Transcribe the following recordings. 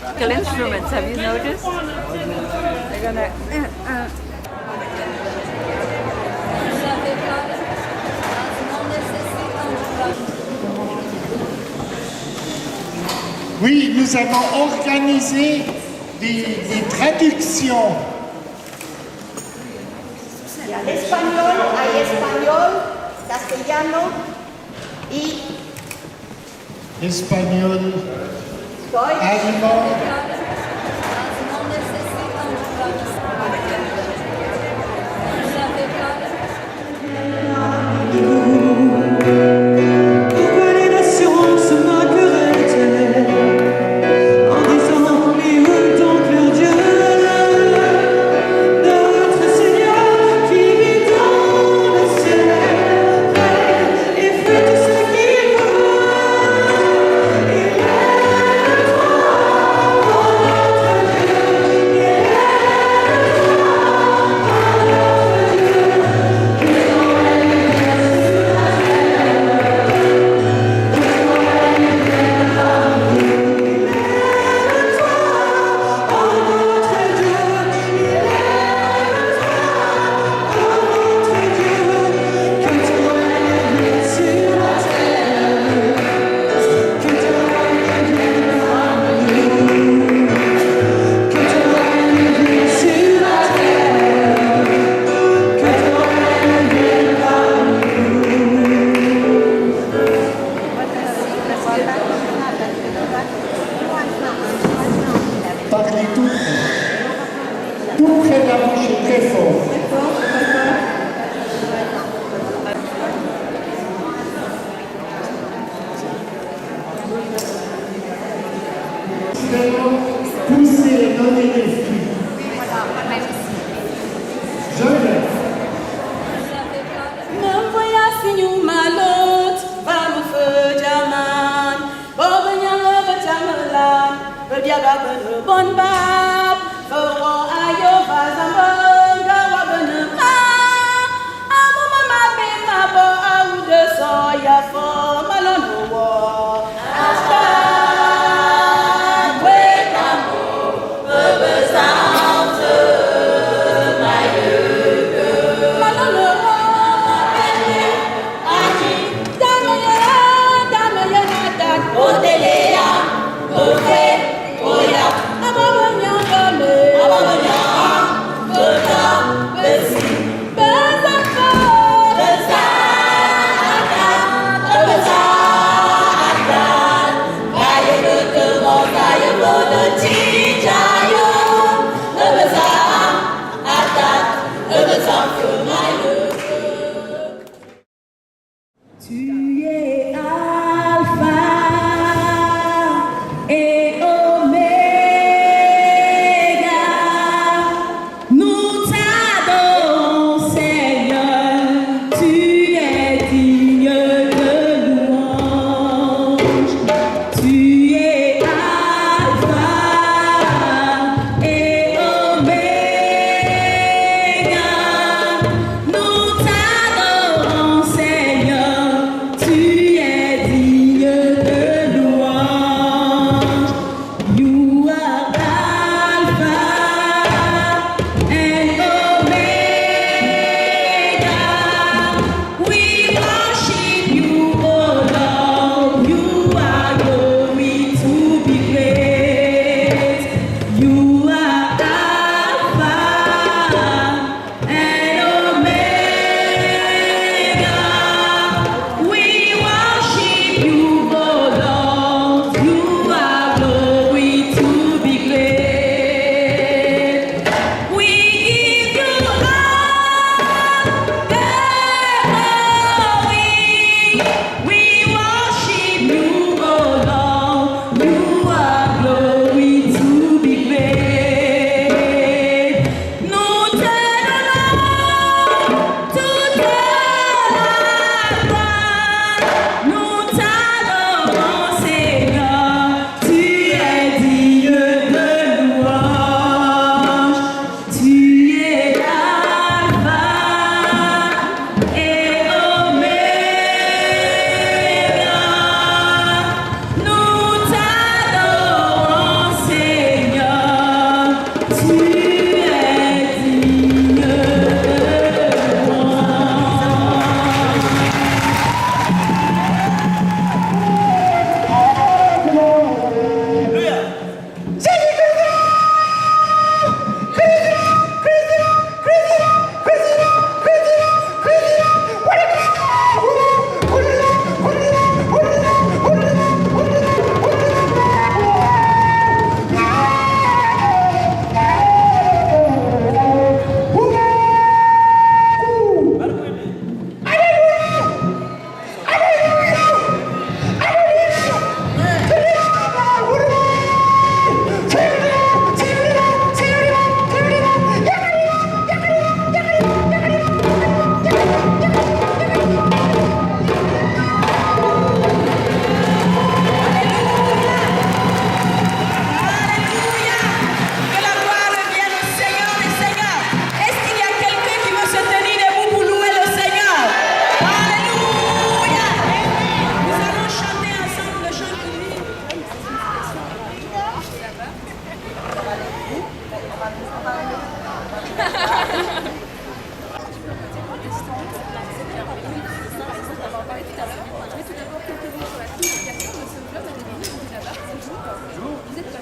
Musical instruments, have you noticed? They're gonna. Oui, nous avons organisé des traductions. Español, hay español, castellano y Espagnol, Deutsch. allemand, Pourquoi les nations se moqueraient-elles en disant mais où donc leur Dieu, notre Seigneur qui vit dans le ciel règne et fait tout ce qu'il veut. Il est le roi, notre Dieu, il est le parlez tout près. Tout près de la bouche et très fort. Poussez, donnez des fruits. Je l'ai. Não foi assim uma luta, vamos fujaman. Bobanya batamelan, berjaga berbon bab. Fero ayo fazambon, gawa benema. Amu mama bima bo au de soya fo malon wo. Tu es Alpha et Oméga, nous t'adorons Seigneur, tu es digne de louange. Tu es Alpha et Oméga, nous t'adorons Seigneur.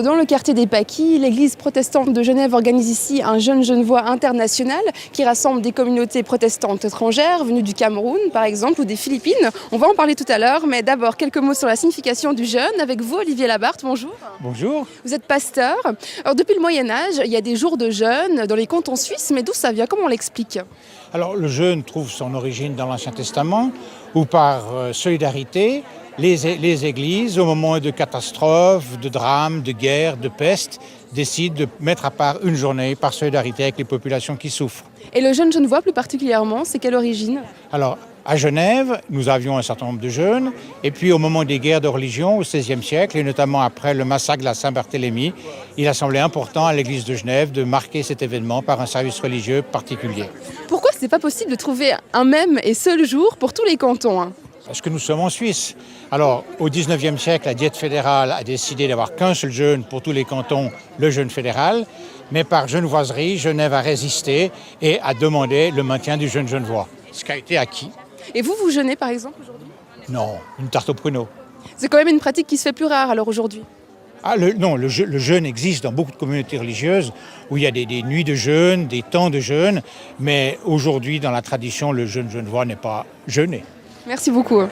Dans le quartier des Paquis, l'église protestante de Genève organise ici un jeune genevois international qui rassemble des communautés protestantes étrangères venues du Cameroun par exemple ou des Philippines. On va en parler tout à l'heure, mais d'abord quelques mots sur la signification du jeûne avec vous Olivier Labarthe, bonjour. Bonjour. Vous êtes pasteur. Alors depuis le Moyen-Âge, il y a des jours de jeûne dans les cantons suisses, mais d'où ça vient? Comment on l'explique? Alors le jeûne trouve son origine dans l'Ancien Testament où par solidarité, les églises, au moment de catastrophes, de drames, de guerres, de peste, décident de mettre à part une journée par solidarité avec les populations qui souffrent. Et le jeûne genevois plus particulièrement, c'est quelle origine? Alors, à Genève, nous avions un certain nombre de jeûnes, et puis au moment des guerres de religion au XVIe siècle, et notamment après le massacre de la Saint-Barthélemy, il a semblé important à l'église de Genève de marquer cet événement par un service religieux particulier. Pourquoi ce n'est pas possible de trouver un même et seul jour pour tous les cantons? Parce que nous sommes en Suisse. Alors, au XIXe siècle, la Diète fédérale a décidé d'avoir qu'un seul jeûne pour tous les cantons, le jeûne fédéral. Mais par genevoiserie, Genève a résisté et a demandé le maintien du jeûne genevois, ce qui a été acquis. Et vous jeûnez par exemple aujourd'hui? Non, une tarte aux pruneaux. C'est quand même une pratique qui se fait plus rare alors aujourd'hui. Non, le jeûne existe dans beaucoup de communautés religieuses où il y a des nuits de jeûne, des temps de jeûne. Mais aujourd'hui, dans la tradition, le jeûne genevois n'est pas jeûné. Merci beaucoup.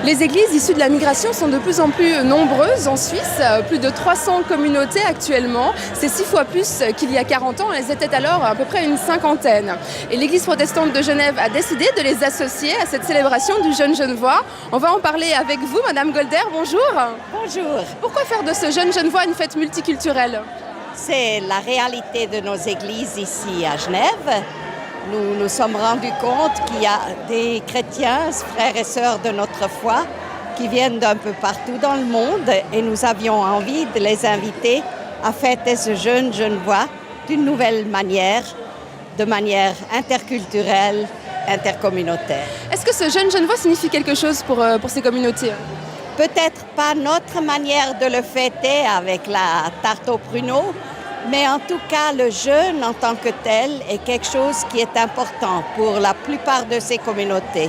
Les églises issues de la migration sont de plus en plus nombreuses en Suisse, plus de 300 communautés actuellement. C'est 6 fois plus qu'il y a 40 ans, elles étaient alors à peu près une cinquantaine. Et l'église protestante de Genève a décidé de les associer à cette célébration du jeûne genevois. On va en parler avec vous, Madame Golder, bonjour. Bonjour. Pourquoi faire de ce jeûne genevois une fête multiculturelle? C'est la réalité de nos églises ici à Genève. Nous nous sommes rendus compte qu'il y a des chrétiens, frères et sœurs de notre foi, qui viennent d'un peu partout dans le monde et nous avions envie de les inviter à fêter ce jeûne genevois d'une nouvelle manière, de manière interculturelle, intercommunautaire. Est-ce que ce jeûne genevois signifie quelque chose pour ces communautés? Peut-être pas notre manière de le fêter avec la tarte aux pruneaux, mais en tout cas, le jeûne en tant que tel est quelque chose qui est important pour la plupart de ces communautés.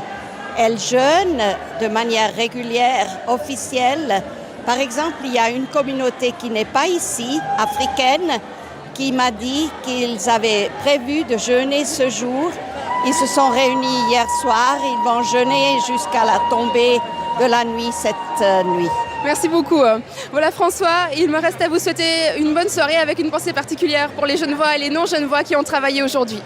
Elles jeûnent de manière régulière, officielle. Par exemple, il y a une communauté qui n'est pas ici, africaine, qui m'a dit qu'ils avaient prévu de jeûner ce jour. Ils se sont réunis hier soir, ils vont jeûner jusqu'à la tombée de la nuit cette nuit. Merci beaucoup. Voilà François, il me reste à vous souhaiter une bonne soirée avec une pensée particulière pour les Genevois et les non-Genevois qui ont travaillé aujourd'hui.